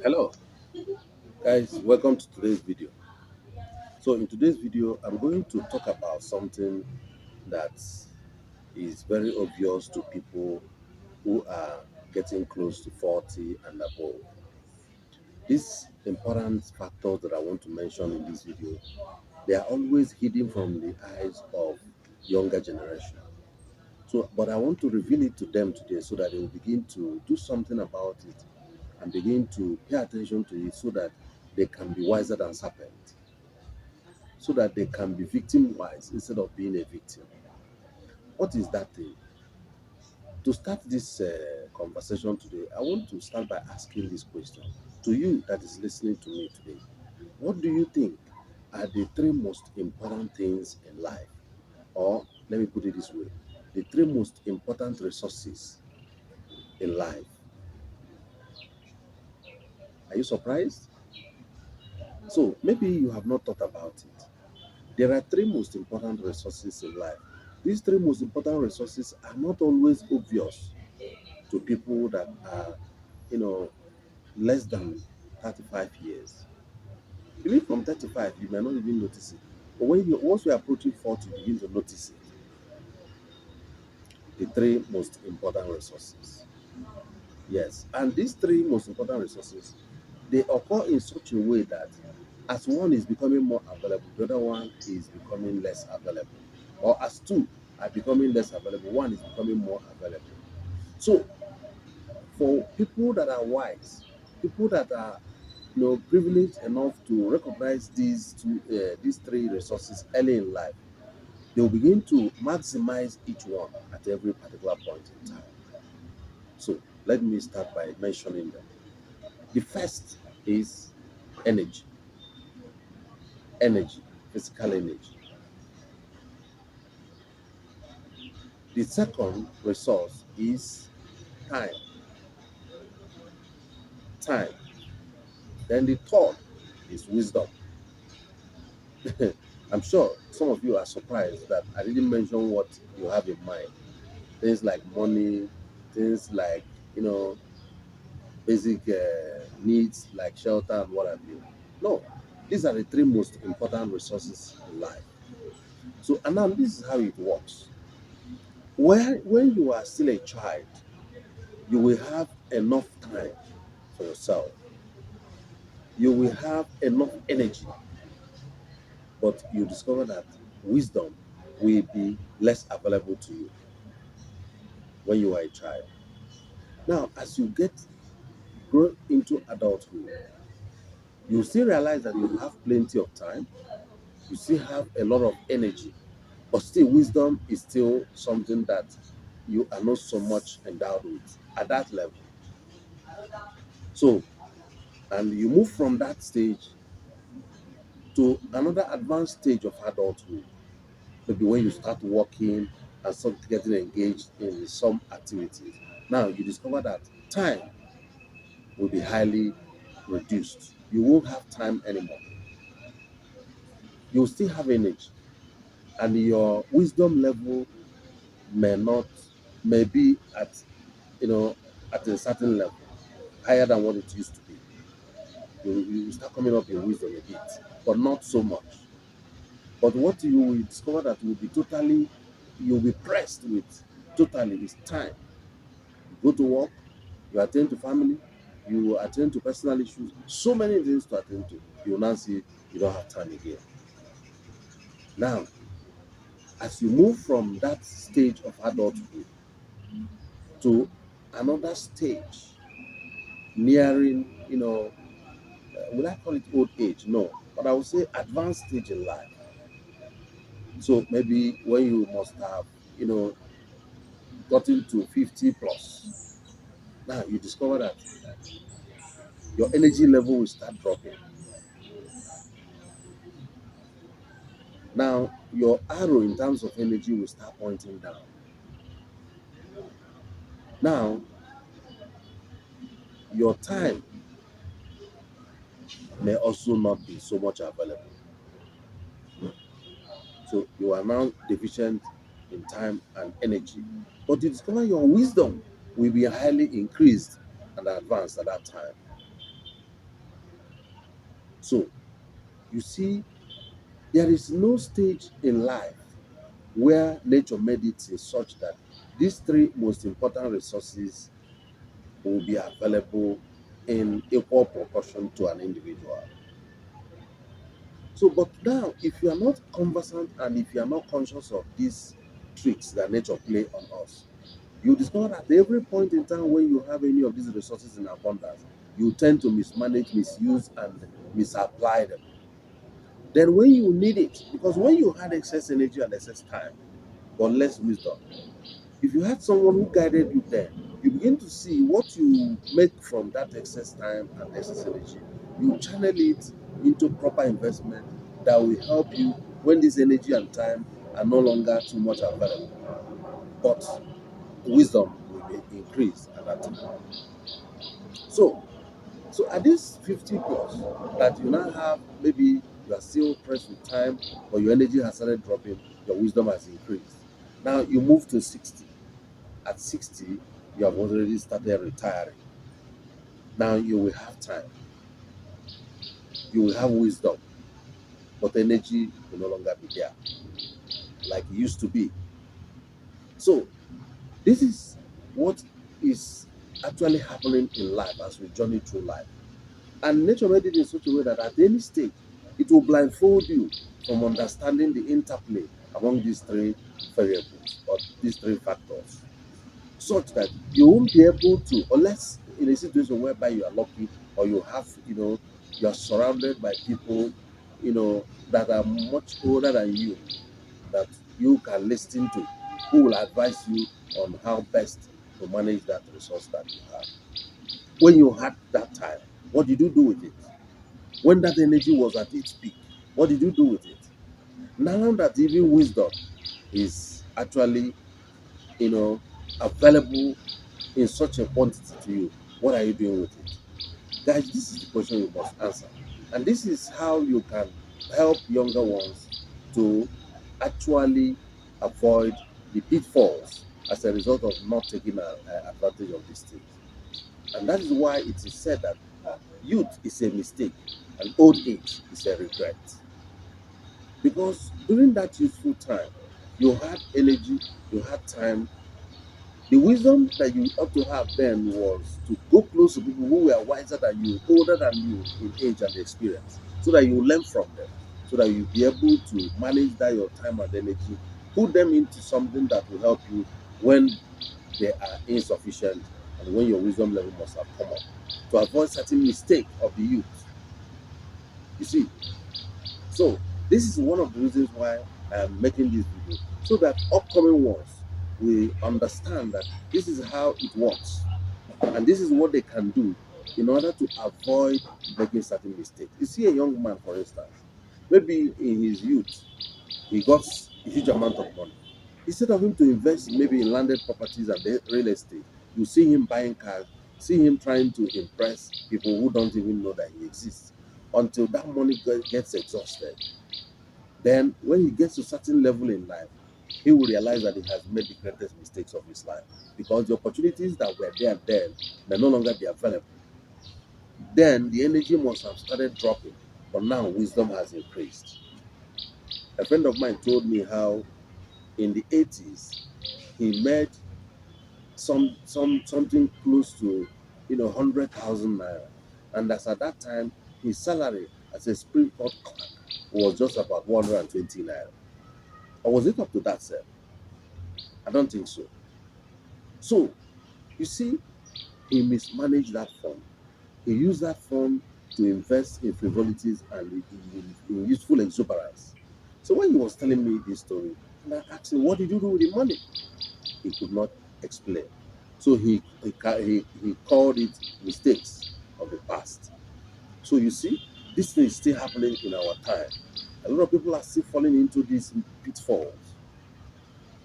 Hello guys, welcome to today's video. So in today's video I'm going to talk about something that is very obvious to people who are getting close to 40 and above. These important factors that I want to mention in this video, they are always hidden from the eyes of younger generation. So but I want to reveal it to them today so that they will begin to do something about it and begin to pay attention to it so that they can be wiser than serpent, so that they can be victim wise instead of being a victim. What is that thing? To start this conversation today, I want to start by asking this question to you that is listening to me today. What do you think are the three most important things in life? Or let me put it this way, the three most important resources in life. Are you surprised? So maybe you have not thought about it. There are three most important resources in life. These three most important resources are not always obvious to people that are, you know, less than 35 years. Even from 35, you may not even notice it. But when you once you are approaching 40, you begin to notice it. The three most important resources. Yes. And these three most important resources, they occur in such a way that as one is becoming more available, the other one is becoming less available. Or as two are becoming less available, one is becoming more available. So for people that are wise, people that are privileged enough to recognize these three resources early in life, they will begin to maximize each one at every particular point in time. So let me start by mentioning them. The first is energy, energy, physical energy. The second resource is time, time. Then the third is wisdom. I'm sure some of you are surprised that I didn't mention what you have in mind. Things like money, things like, you know, basic needs like shelter and what have you. No, these are the three most important resources in life. So, and now this is how it works. When you are still a child, you will have enough time for yourself. You will have enough energy, but you discover that wisdom will be less available to you when you are a child. Now, as you get grow into adulthood, you still realize that you have plenty of time, you still have a lot of energy, but still wisdom is still something that you are not so much endowed with at that level. So, and you move from that stage to another advanced stage of adulthood, maybe when you start working and start getting engaged in some activities. Now you discover that time will be highly reduced. You won't have time anymore. You'll still have energy, and your wisdom level may not may be at you know at a certain level higher than what it used to be. You start coming up in wisdom a bit, but not so much. But what you will discover that will be totally you'll be pressed with totally is time. You go to work, you attend to family, you attend to personal issues, so many things to attend to. You will now see you don't have time again. Now, as you move from that stage of adulthood to another stage, nearing, will I call it old age? No, but I would say advanced stage in life. So maybe when you must have, you know, gotten to 50 plus, now you discover that your energy level will start dropping. Now your arrow in terms of energy will start pointing down. Now your time may also not be so much available. So you are now deficient in time and energy. But you discover your wisdom will be highly increased and advanced at that time. So you see, there is no stage in life where nature made it in such that these three most important resources will be available in equal proportion to an individual. So, but now, if you are not conversant and if you are not conscious of these tricks that nature play on us, you discover that every point in time when you have any of these resources in abundance, you tend to mismanage, misuse, and misapply them. Then, when you need it, because when you had excess energy and excess time, but less wisdom, if you had someone who guided you then, you begin to see what you make from that excess time and excess energy. You channel it into proper investment that will help you when this energy and time are no longer too much available. But wisdom will be increased at that time. So, so at this 50 plus that you now have, maybe you are still pressed with time, but your energy has started dropping, your wisdom has increased. Now you move to 60. At 60, you have already started retiring. Now you will have time, you will have wisdom, but energy will no longer be there like it used to be. So, this is what is actually happening in life as we journey through life. And nature made it in such a way that at any stage, it will blindfold you from understanding the interplay among these three variables or these three factors, such that you won't be able to, unless in a situation whereby you are lucky or you have, you are surrounded by people, that are much older than you, that you can listen to, who will advise you on how best to manage that resource that you have. When you had that time, what did you do with it? When that energy was at its peak, what did you do with it? Now that even wisdom is actually, you know, available in such a quantity to you, what are you doing with it? Guys, this is the question you must answer. And this is how you can help younger ones to actually avoid the pitfalls as a result of not taking advantage of these things. And that is why it is said that youth is a mistake and old age is a regret. Because during that youthful time, you had energy, you had time. The wisdom that you ought to have then was to go close to people who were wiser than you, older than you in age and experience, so that you learn from them, so that you'll be able to manage that your time and energy, put them into something that will help you when they are insufficient and when your wisdom level must have come up, to avoid certain mistake of the youth. You see, so this is one of the reasons why I am making this video, so that upcoming ones will understand that this is how it works and this is what they can do in order to avoid making certain mistakes. You see a young man, for instance, maybe in his youth, he got a huge amount of money. Instead of him to invest maybe in landed properties and real estate, you see him buying cars, see him trying to impress people who don't even know that he exists until that money gets exhausted. Then, when he gets to a certain level in life, he will realize that he has made the greatest mistakes of his life because the opportunities that were there then may no longer be available. Then the energy must have started dropping, but now wisdom has increased. A friend of mine told me how in the 80s he made something close to 100,000 naira, and as at that time his salary as a spring court clerk was just about 120 naira. Or was it up to that, sir? I don't think so. So you see, he mismanaged that fund. He used that fund to invest in frivolities and in useful exuberance. So when he was telling me this story, and I asked him, "What did you do with the money?" He could not explain. So he called it mistakes of the past. So you see, this thing is still happening in our time. A lot of people are still falling into these pitfalls.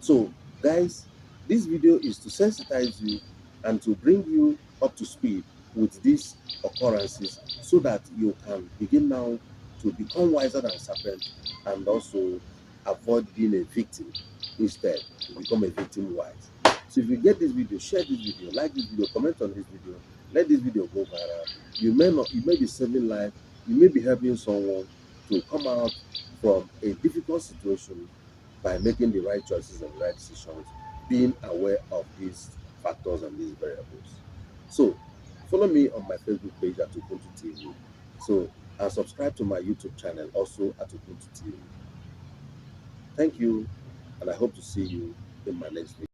So, guys, this video is to sensitize you and to bring you up to speed with these occurrences so that you can begin now to become wiser than serpent and also avoid being a victim. Instead, to become a victim wise. So if you get this video, share this video, like this video, comment on this video, let this video go viral. You may be saving life you may be helping someone to come out from a difficult situation by making the right choices and the right decisions, being aware of these factors and these variables. So, follow me on my Facebook page at Ubuntu TV. So, and subscribe to my YouTube channel also at Ubuntu TV. Thank you, and I hope to see you in my next video.